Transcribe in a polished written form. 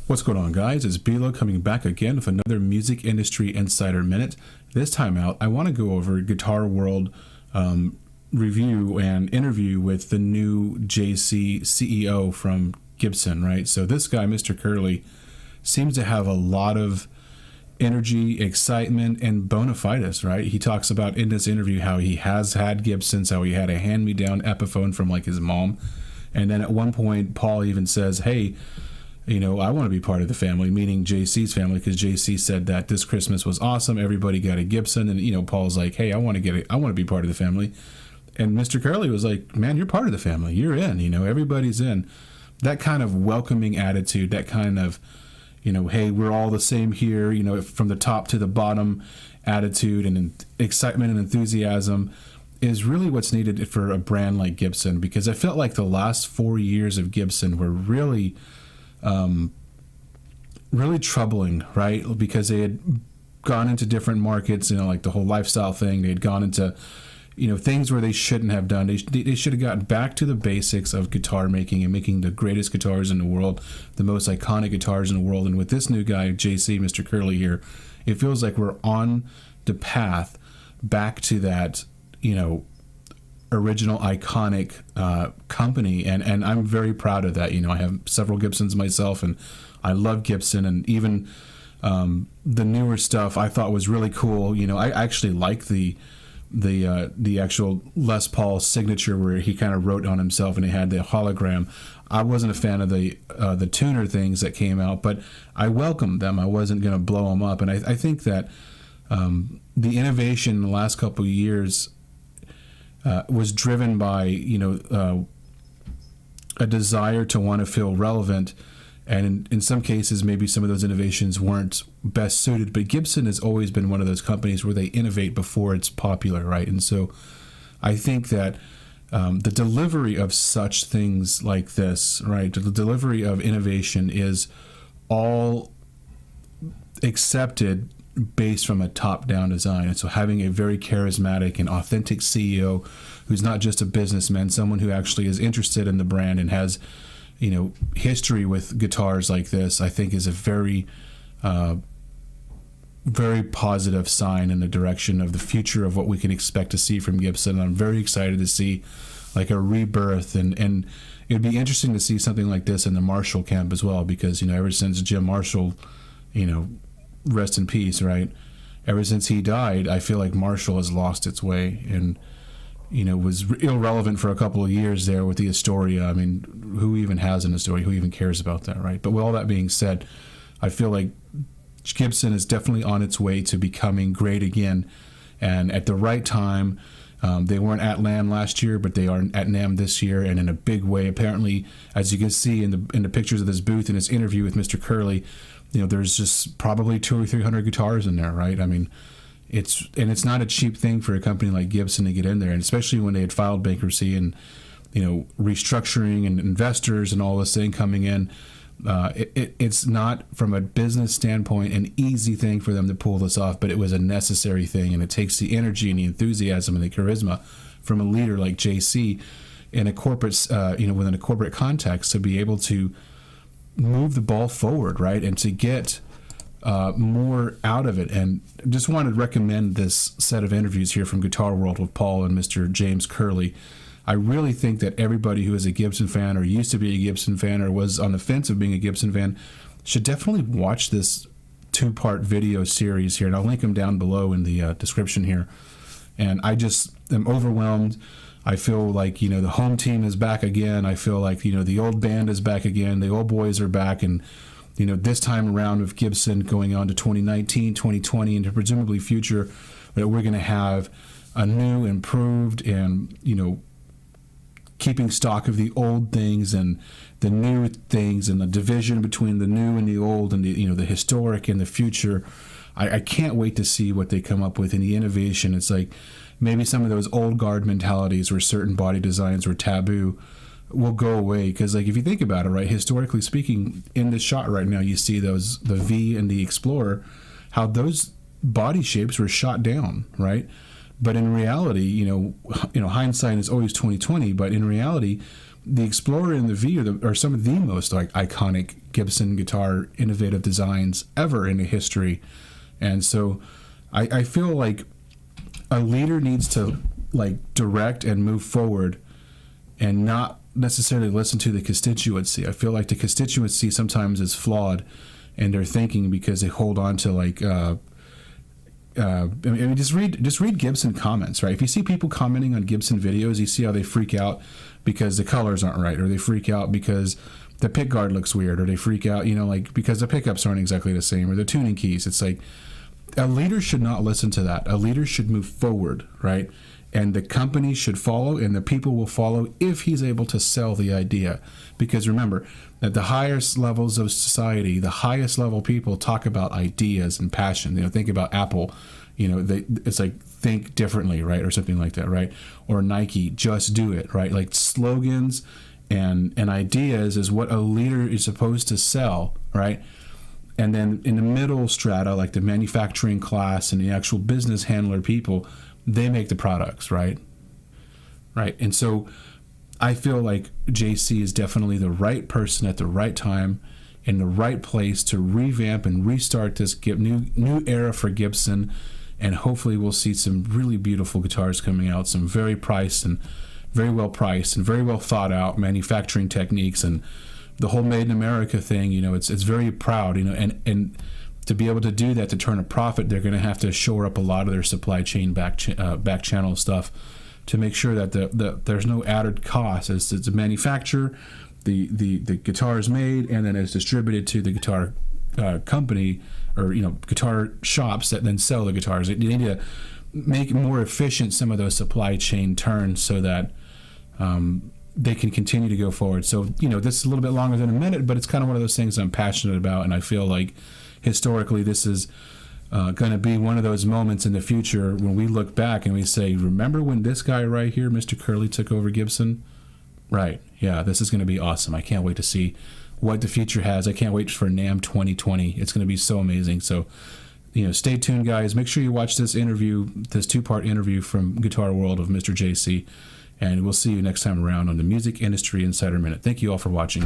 What's going on, guys? It's Bilo coming back again with another Music Industry Insider Minute. This time out, I want to go over Guitar World review and interview with the new JC CEO from Gibson, right? So this guy, Mr. Curleigh, seems to have a lot of energy, excitement, and bona fides, right? He talks about in this interview how he has had Gibsons, how he had a hand-me-down Epiphone from like his mom. And then at one point, Paul even says, hey, you know, I want to be part of the family, meaning JC's family, because JC said that this Christmas was awesome. Everybody got a Gibson. And, you know, Paul's like, hey, I want to be part of the family. And Mr. Curleigh was like, man, you're part of the family. You're in, you know, everybody's in. That kind of welcoming attitude, that kind of, you know, hey, we're all the same here, you know, from the top to the bottom attitude and excitement and enthusiasm is really what's needed for a brand like Gibson, because I felt like the last 4 years of Gibson were really troubling, right? Because they had gone into different markets, you know, like the whole lifestyle thing. They had gone into, you know, things where they shouldn't have done. They should have gotten back to the basics of guitar making and making the greatest guitars in the world, the most iconic guitars in the world. And with this new guy, JC, Mr. Curleigh here, it feels like we're on the path back to that, you know, original iconic company, and I'm very proud of that. You know, I have several Gibsons myself, and I love Gibson, and even the newer stuff I thought was really cool. You know, I actually like the actual Les Paul signature where he kind of wrote on himself and it had the hologram. I wasn't a fan of the tuner things that came out, but I welcomed them. I wasn't going to blow them up, and I think that the innovation in the last couple of years was driven by, you know, a desire to want to feel relevant, and in some cases maybe some of those innovations weren't best suited, but Gibson has always been one of those companies where they innovate before it's popular, right? And so I think that the delivery of such things like this, right, the delivery of innovation is all accepted based from a top-down design. And so having a very charismatic and authentic CEO who's not just a businessman, someone who actually is interested in the brand and has, you know, history with guitars like this, I think is a very very positive sign in the direction of the future of what we can expect to see from Gibson. I'm very excited to see like a rebirth, and it'd be interesting to see something like this in the Marshall camp as well, because, you know, ever since Jim Marshall, you know, rest in peace, right? Ever since he died, I feel like Marshall has lost its way and, you know, was irrelevant for a couple of years there with the Astoria. I mean, who even has an Astoria? Who even cares about that, right? But with all that being said, I feel like Gibson is definitely on its way to becoming great again, and at the right time. They weren't at NAMM last year, but they are at NAMM this year, and in a big way. Apparently, as you can see in the pictures of this booth in this interview with Mr. Curleigh, you know, there's just probably 200 or 300 guitars in there, right? I mean, it's not a cheap thing for a company like Gibson to get in there, and especially when they had filed bankruptcy and, you know, restructuring and investors and all this thing coming in. It's not, from a business standpoint, an easy thing for them to pull this off, but it was a necessary thing, and it takes the energy and the enthusiasm and the charisma from a leader like JC in a corporate, you know, within a corporate context, to be able to move the ball forward, right, and to get more out of it. And just wanted to recommend this set of interviews here from Guitar World with Paul and Mr. James Curleigh. I really think that everybody who is a Gibson fan or used to be a Gibson fan or was on the fence of being a Gibson fan should definitely watch this two-part video series here, and I'll link them down below in the description here. And I just am overwhelmed. I feel like, you know, the home team is back again. I feel like, you know, the old band is back again. The old boys are back, and, you know, this time around with Gibson going on to 2019, 2020, and to presumably future, that we're going to have a new, improved, and, you know, keeping stock of the old things and the new things, and the division between the new and the old, and the, you know, the historic and the future. I can't wait to see what they come up with in the innovation. It's like maybe some of those old guard mentalities where certain body designs were taboo will go away, because, like, if you think about it, right, historically speaking, in this shot right now, you see the V and the Explorer, how those body shapes were shot down, right? But in reality, you know, hindsight is always 20/20. But in reality, the Explorer and the V are some of the most like iconic Gibson guitar innovative designs ever in the history. And so I feel like a leader needs to like direct and move forward and not necessarily listen to the constituency. I feel like the constituency sometimes is flawed in their thinking because they hold on to like I mean, just read Gibson comments, right? If you see people commenting on Gibson videos, you see how they freak out because the colors aren't right, or they freak out because the pick guard looks weird, or they freak out, you know, like because the pickups aren't exactly the same, or the tuning keys. It's like a leader should not listen to that. A leader should move forward, right? And the company should follow, and the people will follow if he's able to sell the idea. Because remember, at the highest levels of society, the highest level people talk about ideas and passion. You know, think about Apple. You know, it's like think differently, right, or something like that, right? Or Nike, just do it, right? Like slogans and ideas is what a leader is supposed to sell, right? And then in the middle strata, like the manufacturing class and the actual business handler people, they make the products, right? Right. And so I feel like JC is definitely the right person at the right time in the right place to revamp and restart this new era for Gibson. And hopefully we'll see some really beautiful guitars coming out, some very priced and very well priced and very well thought out manufacturing techniques, and the whole Made in America thing. You know, it's very proud, you know, and to be able to do that, to turn a profit, they're going to have to shore up a lot of their supply chain back channel stuff to make sure that there's no added cost as to manufacture the guitar is made and then it's distributed to the guitar company, or you know, guitar shops that then sell the guitars. They need to make more efficient some of those supply chain turns so that they can continue to go forward. So, you know, this is a little bit longer than a minute, but it's kind of one of those things I'm passionate about, and I feel like historically this is going to be one of those moments in the future when we look back and we say, remember when this guy right here, Mr. Curleigh, took over Gibson? Right. Yeah, this is going to be awesome. I can't wait to see what the future has. I can't wait for NAMM 2020. It's going to be so amazing. So, you know, stay tuned, guys. Make sure you watch this interview, this 2-part interview from Guitar World of Mr. JC, and we'll see you next time around on the Music Industry Insider Minute. Thank you all for watching.